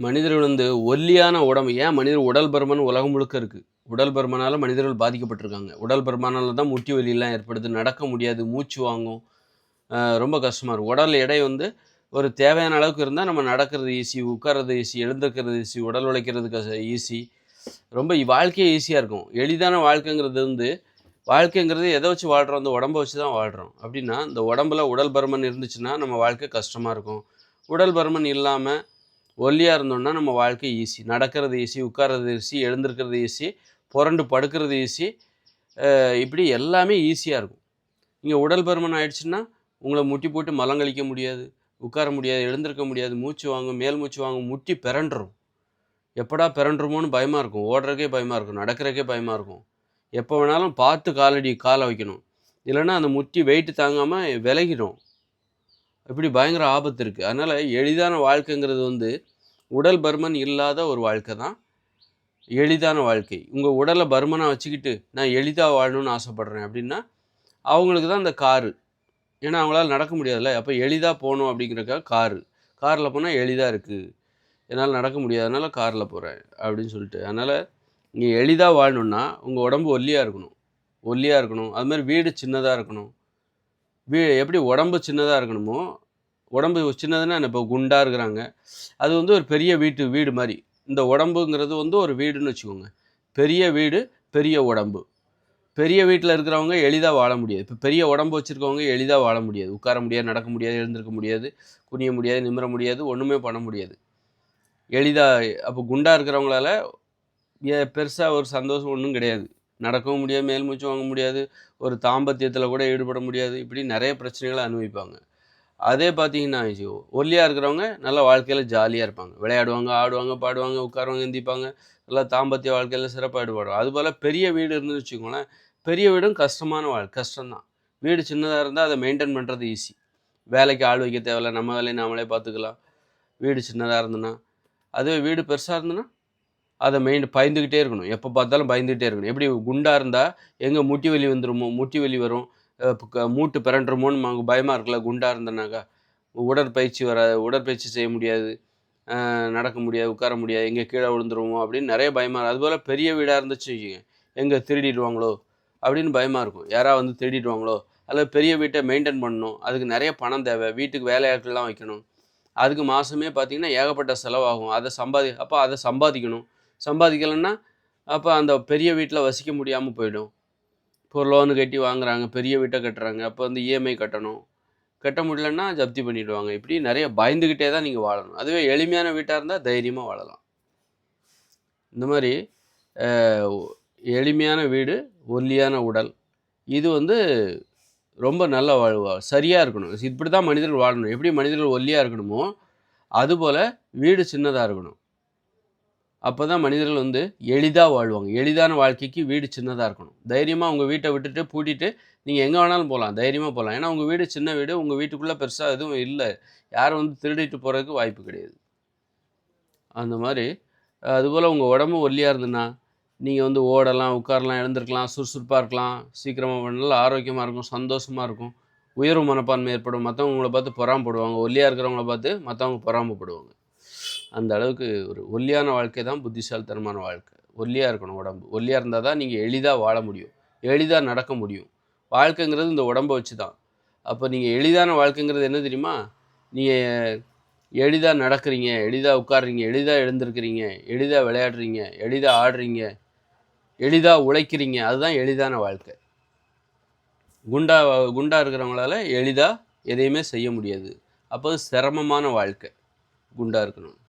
மனிதர்கள் ஒல்லியான உடம்பு ஏன் மனிதர் உடல் பருமன் உலகம் முழுக்க இருக்குது. உடல் பருமனால் மனிதர்கள் பாதிக்கப்பட்டிருக்காங்க. உடல் பருமனால் தான் முட்டி வலிலாம் ஏற்படுது, நடக்க முடியாது, மூச்சு வாங்கும், ரொம்ப கஷ்டமாக இருக்கும். உடல் எடை ஒரு தேவையான அளவுக்கு இருந்தால் நம்ம நடக்கிறது ஈஸி, உட்கார்றது ஈஸி, எழுந்திருக்கிறது ஈஸி, உடல் உழைக்கிறதுக்கு ஈஸி, ரொம்ப வாழ்க்கையே ஈஸியாக இருக்கும். எளிதான வாழ்க்கைங்கிறது வாழ்க்கைங்கிறது எதை வச்சு வாழ்கிறோம்? அந்த உடம்பை வச்சு தான் வாழ்கிறோம். அப்படின்னா இந்த உடம்புல உடல் பருமன் இருந்துச்சுன்னா நம்ம வாழ்க்கை கஷ்டமாக இருக்கும். உடல் பருமன் இல்லாமல் ஒல்லியாக இருந்தோம்னா நம்ம வாழ்க்கை ஈஸி. நடக்கிறது ஈஸி, உட்கார்றது ஈஸி, எழுந்திருக்கிறது ஈஸி, புரண்டு படுக்கிறது ஈஸி, இப்படி எல்லாமே ஈஸியாக இருக்கும். இங்கே உடல் பருமன் ஆயிடுச்சுன்னா உங்களை முட்டி போட்டு மலம் கழிக்க முடியாது, உட்கார முடியாது, எழுந்திருக்க முடியாது, மூச்சு வாங்கும், மேல் மூச்சு வாங்கும், முட்டி பிறண்டுரும். எப்படா பிறண்டுருமோன்னு பயமாக இருக்கும், ஓடுறதுக்கே பயமாக இருக்கும், நடக்கிறதுக்கே பயமாக இருக்கும். எப்போ வேணாலும் பார்த்து காலை வைக்கணும், இல்லைன்னா அந்த முட்டி வெயிட்டு தாங்காமல் விலகிடும். இப்படி பயங்கர ஆபத்து இருக்குது. அதனால் எளிதான வாழ்க்கைங்கிறது உடல் பருமன் இல்லாத ஒரு வாழ்க்கை தான் எளிதான வாழ்க்கை. உங்கள் உடலை பருமனாக வச்சுக்கிட்டு நான் எளிதாக வாழணும்னு ஆசைப்பட்றேன் அப்படின்னா அவங்களுக்கு தான் இந்த காரு. ஏன்னா அவங்களால நடக்க முடியாதுல்ல. அப்போ எளிதாக போகணும் அப்படிங்கிறக்காக காரில் போனால் எளிதாக இருக்குது, என்னால் நடக்க முடியாதனால காரில் போகிறேன் அப்படின்னு சொல்லிட்டு. அதனால் நீங்கள் எளிதாக வாழணுன்னா உங்கள் உடம்பு ஒல்லியாக இருக்கணும். அதுமாதிரி வீடு சின்னதாக இருக்கணும். எப்படி உடம்பு சின்னதாக இருக்கணுமோ, உடம்பு சின்னதுன்னா இப்போ குண்டாக இருக்கிறாங்க, அது ஒரு பெரிய வீடு மாதிரி. இந்த உடம்புங்கிறது ஒரு வீடுன்னு வச்சுக்கோங்க. பெரிய வீடு, பெரிய உடம்பு. பெரிய வீட்டில் இருக்கிறவங்க எளிதாக வாழ முடியாது. இப்போ பெரிய உடம்பு வச்சுருக்கவங்க எளிதாக வாழ முடியாது. உட்கார முடியாது, நடக்க முடியாது, எழுந்திருக்க முடியாது, குனிய முடியாது, நிமிர முடியாது, ஒன்றுமே பண்ண முடியாது எளிதாக. அப்போ குண்டாக இருக்கிறவங்களால பெருசாக ஒரு சந்தோஷம் ஒன்றும் கிடையாது. நடக்கவும் முடியாது, மேல் மூச்சு வாங்க முடியாது, ஒரு தாம்பத்தியத்தில் கூட ஈடுபட முடியாது. இப்படி நிறைய பிரச்சனைகளை அனுபவிப்பாங்க. அதே பார்த்தீங்கன்னா ஒல்லியாக இருக்கிறவங்க நல்லா வாழ்க்கையில் ஜாலியாக இருப்பாங்க, விளையாடுவாங்க, ஆடுவாங்க, பாடுவாங்க, உட்காருவாங்க, எந்திப்பாங்க, நல்லா தாம்பத்திய வாழ்க்கையில் சிறப்பாக ஈடுபடுவாங்க. அதுபோல் பெரிய வீடு இருந்துன்னு வச்சுக்கோங்களேன், பெரிய வீடும் கஷ்டமான கஷ்டம்தான். வீடு சின்னதாக இருந்தால் அதை மெயின்டைன் பண்ணுறது ஈஸி. வேலைக்கு ஆள் வைக்க தேவையில்ல, நம்ம வேலையை நாமளே பார்த்துக்கலாம் வீடு சின்னதாக இருந்ததுன்னா. அதுவே வீடு பெருசாக இருந்ததுன்னா அதை பயந்துக்கிட்டே இருக்கணும், எப்போ பார்த்தாலும் பயந்துக்கிட்டே இருக்கணும். எப்படி குண்டாக இருந்தால் எங்கே முட்டி வலி வந்துடுமோ, முட்டி வலி வரும், மூட்டு பிறண்டுருமோன்னு நமக்கு பயமாக இருக்குல்ல. குண்டாக இருந்தனாக்கா உடற்பயிற்சி செய்ய முடியாது, நடக்க முடியாது, உட்கார முடியாது, எங்கே கீழே விழுந்துருவோமோ அப்படின்னு நிறைய பயமாக இருக்கும். அதுபோல் பெரிய வீடாக இருந்துச்சு வச்சுக்கோங்க, எங்கே திருடிடுவாங்களோ அப்படின்னு பயமாக இருக்கும். யாராவது திருடிடுவாங்களோ, அதில் பெரிய வீட்டை மெயின்டைன் பண்ணணும், அதுக்கு நிறைய பணம் தேவை, வீட்டுக்கு வேலையாட்கள்லாம் வைக்கணும், அதுக்கு மாதமே பார்த்திங்கன்னா ஏகப்பட்ட செலவாகும். அப்போ அதை சம்பாதிக்கலைன்னா அப்போ அந்த பெரிய வீட்டில் வசிக்க முடியாமல் போயிடும். இப்போ லோனு கட்டி வாங்குறாங்க, பெரிய வீட்டை கட்டுறாங்க, அப்போ இஎம்ஐ கட்டணும், கட்ட முடியலன்னா ஜப்தி பண்ணிவிடுவாங்க. இப்படி நிறைய பயந்துக்கிட்டே தான் நீங்கள் வாழணும். அதுவே எளிமையான வீட்டாக இருந்தால் தைரியமாக வாழலாம். இந்த மாதிரி எளிமையான வீடு, ஒல்லியான உடல், இது ரொம்ப நல்ல சரியாக இருக்கணும். இப்படி தான் மனிதர்கள் வாழணும். எப்படி மனிதர்கள் ஒல்லியாக இருக்கணுமோ அதுபோல் வீடு சின்னதாக இருக்கணும். அப்போ தான் மனிதர்கள் எளிதாக வாழ்வாங்க. எளிதான வாழ்க்கைக்கு வீடு சின்னதாக இருக்கணும். தைரியமாக உங்கள் வீட்டை விட்டுட்டு பூட்டிட்டு நீங்கள் எங்கே வேணாலும் போகலாம், தைரியமாக போகலாம். ஏன்னா உங்கள் வீடு சின்ன வீடு, உங்கள் வீட்டுக்குள்ளே பெருசாக எதுவும் இல்லை, யாரும் திருடிட்டு போகிறதுக்கு வாய்ப்பு கிடையாது. அந்த மாதிரி அதுபோல் உங்கள் உடம்பு ஒல்லியாக இருந்ததுன்னா நீங்கள் ஓடலாம், உட்காரலாம், எழுந்திருக்கலாம், சுறுசுறுப்பாக இருக்கலாம், சீக்கிரமாக பண்ணலாம், ஆரோக்கியமாக இருக்கும், சந்தோஷமாக இருக்கும், உயர்வு மனப்பான்மை ஏற்படும். மற்றவங்க உங்களை பார்த்து பொறாமப்படுவாங்க. ஒல்லியாக இருக்கிறவங்கள பார்த்து மற்றவங்க பொறாமப்படுவாங்க. அந்த அளவுக்கு ஒரு ஒல்லியான வாழ்க்கை தான் புத்திசாலித்தனமான வாழ்க்கை. ஒல்லியாக இருக்கணும் உடம்பு. ஒல்லியாக இருந்தால் தான் நீங்கள் எளிதாக வாழ முடியும், எளிதாக நடக்க முடியும். வாழ்க்கைங்கிறது இந்த உடம்பை வச்சு தான். அப்போ நீங்கள் எளிதான வாழ்க்கைங்கிறது என்ன தெரியுமா? நீங்கள் எளிதாக நடக்கிறீங்க, எளிதாக உட்காடுறீங்க, எளிதாக எழுந்திருக்கிறீங்க, எளிதாக விளையாடுறீங்க, எளிதாக ஆடுறீங்க, எளிதாக உழைக்கிறீங்க, அதுதான் எளிதான வாழ்க்கை. குண்டாக இருக்கிறவங்களால எளிதாக எதையுமே செய்ய முடியாது. அப்போ சிரமமான வாழ்க்கை குண்டாக இருக்கணும்.